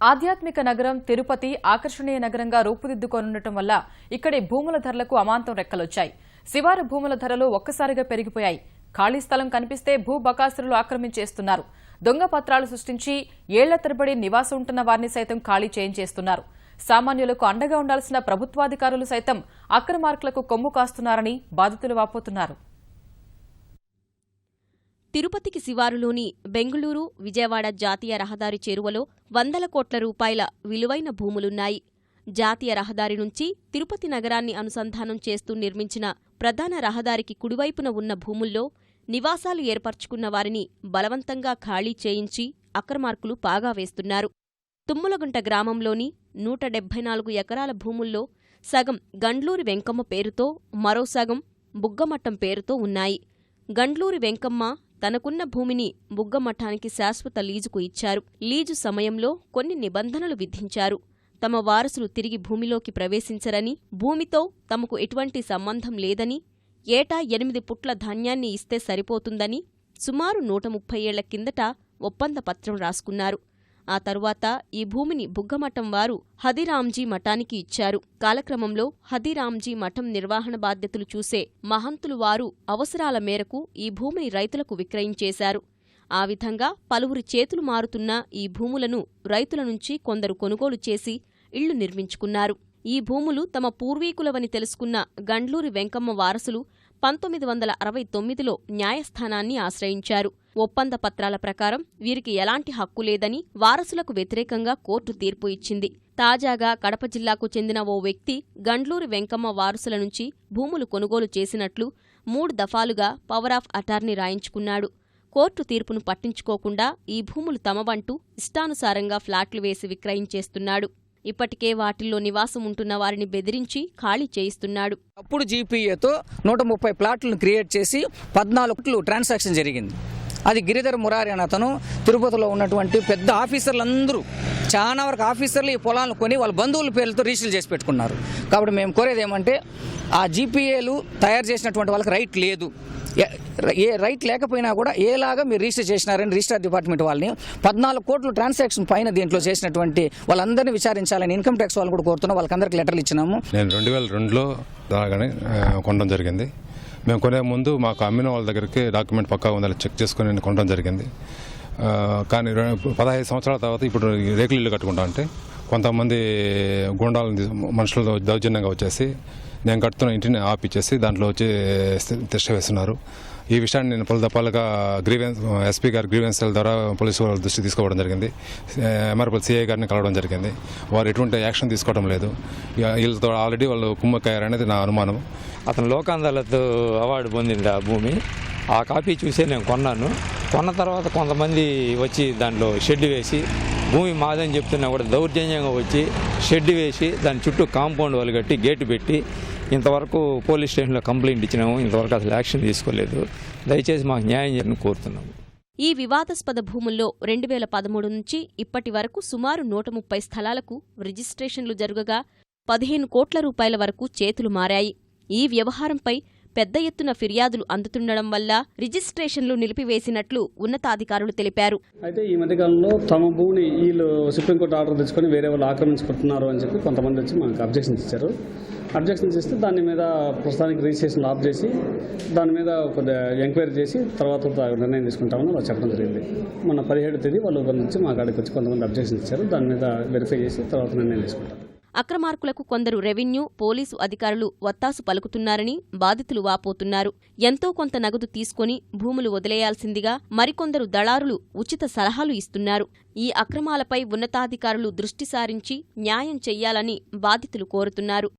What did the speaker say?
ఆధ్యాత్మిక నగరం తిరుపతి ఆకర్షణీయ నగరంగా రూపుదిద్దుకోనుండటం వల్ల ఇక్కడి భూముల ధరలకు అమాంతం రెక్కలొచ్చాయి. శివారు భూముల ధరలు ఒక్కసారిగా పెరిగిపోయాయి. ఖాళీ స్థలం కనిపిస్తే భూ బకాసురులు ఆక్రమించేస్తున్నారు. దొంగ పత్రాలు సృష్టించి ఏళ్ల తరబడి నివాసం ఉంటున్న వారిని సైతం ఖాళీ చేయించేస్తున్నారు. సామాన్యులకు అండగా ఉండాల్సిన ప్రభుత్వాధికారులు సైతం అక్రమార్కులకు కొమ్ము కాస్తున్నారని బాధితులు వాపోతున్నారు. తిరుపతికి శివారులోని బెంగుళూరు విజయవాడ జాతీయ రహదారి చేరువలో 100 కోట్ల రూపాయల విలువైన భూములున్నాయి. జాతీయ రహదారి నుంచి తిరుపతి నగరాన్ని అనుసంధానం చేస్తూ నిర్మించిన ప్రధాన రహదారికి కుడివైపున ఉన్న భూముల్లో నివాసాలు ఏర్పరచుకున్న వారిని బలవంతంగా ఖాళీ చేయించి అక్రమార్కులు పాగా వేస్తున్నారు. తుమ్మలగుంట గ్రామంలోని 174 ఎకరాల భూముల్లో సగం గండ్లూరి వెంకమ్మ పేరుతో, మరో సగం బుగ్గమఠం పేరుతో ఉన్నాయి. గండ్లూరి వెంకమ్మ తనకున్న భూమిని బుగ్గమఠానికి శాశ్వత లీజుకు ఇచ్చారు. లీజు సమయంలో కొన్ని నిబంధనలు విధించారు. తమ వారసులు తిరిగి భూమిలోకి ప్రవేశించరని, భూమితో తమకు ఎటువంటి సంబంధం లేదని, ఏటా 8 పుట్ల ధాన్యాన్ని ఇస్తే సరిపోతుందని సుమారు 130 ఏళ్ల కిందట ఒప్పంద పత్రం రాసుకున్నారు. ఆ తరువాత ఈ భూమిని బుగ్గమఠం వారు హదిరాంజీ మఠానికి ఇచ్చారు. కాలక్రమంలో హదిరాంజీ మఠం నిర్వహణ బాధ్యతలు చూసే మహంతులు వారు అవసరాల మేరకు ఈ భూమిని రైతులకు విక్రయించేశారు. ఆ విధంగా పలువురి చేతులు మారుతున్న ఈ భూములను రైతుల నుంచి కొందరు కొనుగోలు చేసి ఇళ్లు నిర్మించుకున్నారు. ఈ భూములు తమ పూర్వీకులవని తెలుసుకున్న గండ్లూరి వెంకమ్మ వారసులు 1969లో న్యాయస్థానాన్ని ఆశ్రయించారు. ఒప్పంద పత్రాల ప్రకారం వీరికి ఎలాంటి హక్కు లేదని వారసులకు వ్యతిరేకంగా కోర్టు తీర్పు ఇచ్చింది. తాజాగా కడప జిల్లాకు చెందిన ఓ వ్యక్తి గండ్లూరి వెంకమ్మ వారసుల నుంచి భూములు కొనుగోలు చేసినట్లు 3 దఫాలుగా పవర్ ఆఫ్ అటార్నీ రాయించుకున్నాడు. కోర్టు తీర్పును పట్టించుకోకుండా ఈ భూములు తమవంటూ ఇష్టానుసారంగా ఫ్లాట్లు వేసి విక్రయించేస్తున్నాడు. ఇప్పటికే వాటిల్లో నివాసం ఉంటున్న వారిని బెదిరించి ఖాళీ చేయిస్తున్నాడు. అప్పుడు జీపీఏతో 130 ప్లాట్లను క్రియేట్ చేసి 14 కోట్లు ట్రాన్సాక్షన్ జరిగింది. అది గిరిధర్ మురారి అని అతను తిరుపతిలో ఉన్నటువంటి పెద్ద ఆఫీసర్లందరూ, చాలా వరకు ఆఫీసర్లు ఈ పొలాలను కొని వాళ్ళ బంధువుల పేర్లతో రిజిస్టర్ చేసి పెట్టుకున్నారు. కాబట్టి మేము కోరేది ఏమంటే, ఆ జీపీఏలు తయారు చేసినటువంటి వాళ్ళకి రైట్ లేదు. ఏ రైట్ లేకపోయినా కూడా ఏలాగా మీరు రిజిస్టర్ చేసినారని రిజిస్టర్ డిపార్ట్మెంట్ వాళ్ళని 14 కోట్ల ట్రాన్సాక్షన్ పైన దీంట్లో చేసినటువంటి వాళ్ళందరినీ విచారించాలని ఇన్కమ్ ట్యాక్స్ వాళ్ళు కూడా కోరుతున్నాం. వాళ్ళకందరికి లెటర్లు ఇచ్చినాము. నేను 2002లో దాగానే కొనడం జరిగింది. మేము కొనే ముందు మాకు అమ్మిన వాళ్ళ దగ్గరికి డాక్యుమెంట్ పక్కా ఉందని చెక్ చేసుకుని నేను కొనడం జరిగింది. కానీ 15 సంవత్సరాల తర్వాత ఇప్పుడు రేకులు ఇల్లు కట్టుకుంటా అంటే కొంతమంది గుండాలను మనుషులు దౌర్జన్యంగా వచ్చేసి నేను కడుతున్న ఇంటిని ఆపిచ్చేసి దాంట్లో వచ్చి తిష్ట వేస్తున్నారు. ఈ విషయాన్ని నేను పలు దఫాలుగా ఎస్పీ గారి గ్రీవెన్స్ సెల్ ద్వారా పోలీసు వాళ్ళ దృష్టి తీసుకోవడం జరిగింది. ఎంఆర్పల్ సిఐ గారిని కలవడం జరిగింది. వారు ఎటువంటి యాక్షన్ తీసుకోవడం లేదు. వీళ్ళతో ఆల్రెడీ వాళ్ళు కుమ్మక్కారనేది నా అనుమానం. అతను లోక్ అదాలత్ అవార్డు పొందింది ఆ భూమి. ఆ కాపీ చూసే నేను కొన్నాను. కొన్న తర్వాత కొంతమంది వచ్చి దాంట్లో షెడ్ వేసి భూమి మాదని చెప్తున్నా కూడా దౌర్జన్యంగా వచ్చి షెడ్ వేసి దాని చుట్టూ కాంపౌండ్ వాళ్ళు కట్టి గేటు పెట్టి ఇంతవరకు పోలీస్ స్టేషన్లో కంప్లైంట్ ఇచ్చినాము. ఇంతవరకు అసలు యాక్షన్ తీసుకోలేదు. దయచేసి మాకు న్యాయం చేయని కోరుతున్నాము. ఈ వివాదాస్పద భూముల్లో 2013 నుంచి ఇప్పటి వరకు సుమారు 130 స్థలాలకు రిజిస్ట్రేషన్లు జరగగా 15 కోట్ల రూపాయల వరకు చేతులు మారాయి. ఈ వ్యవహారంపై పెద్ద ఎత్తున ఫిర్యాదులు అందుతుండడం వల్ల రిజిస్ట్రేషన్లు నిలిపివేసినట్లు ఉన్నతాధికారులు తెలిపారు. అయితే ఈ మధ్యకాలంలో తమ భూమిని వీళ్ళు సుప్రీంకోర్టు ఆర్డర్ తెచ్చుకొని వేరే వాళ్ళు ఆక్రమించుకుంటున్నారు అని చెప్పి కొంతమంది వచ్చి మనకు అబ్జెక్షన్స్ ఇచ్చారు. అబ్జెక్షన్స్ ఇస్తే దాని మీద ప్రస్తుతానికి రిజిస్ట్రేషన్ ఆఫ్ చేసి దాని మీద కొద్దిగా ఎంక్వైరీ చేసి తర్వాత నిర్ణయం తీసుకుంటామని వాళ్ళు చెప్పడం జరిగింది. మొన్న 17వ తేదీ వాళ్ళు నుంచి మా కాడికి వచ్చి కొంతమంది అబ్జెక్షన్స్ ఇచ్చారు. దాని మీద వెరిఫై చేసి తర్వాత నిర్ణయం తీసుకుంటారు. అక్రమార్కులకు కొందరు రెవెన్యూ, పోలీసు అధికారులు వత్తాసు పలుకుతున్నారని బాధితులు వాపోతున్నారు. ఎంతో కొంత నగదు తీసుకుని భూములు వదిలేయాల్సిందిగా మరికొందరు దళారులు ఉచిత సలహాలు ఇస్తున్నారు. ఈ అక్రమాలపై ఉన్నతాధికారులు దృష్టి సారించి న్యాయం చెయ్యాలని బాధితులు కోరుతున్నారు.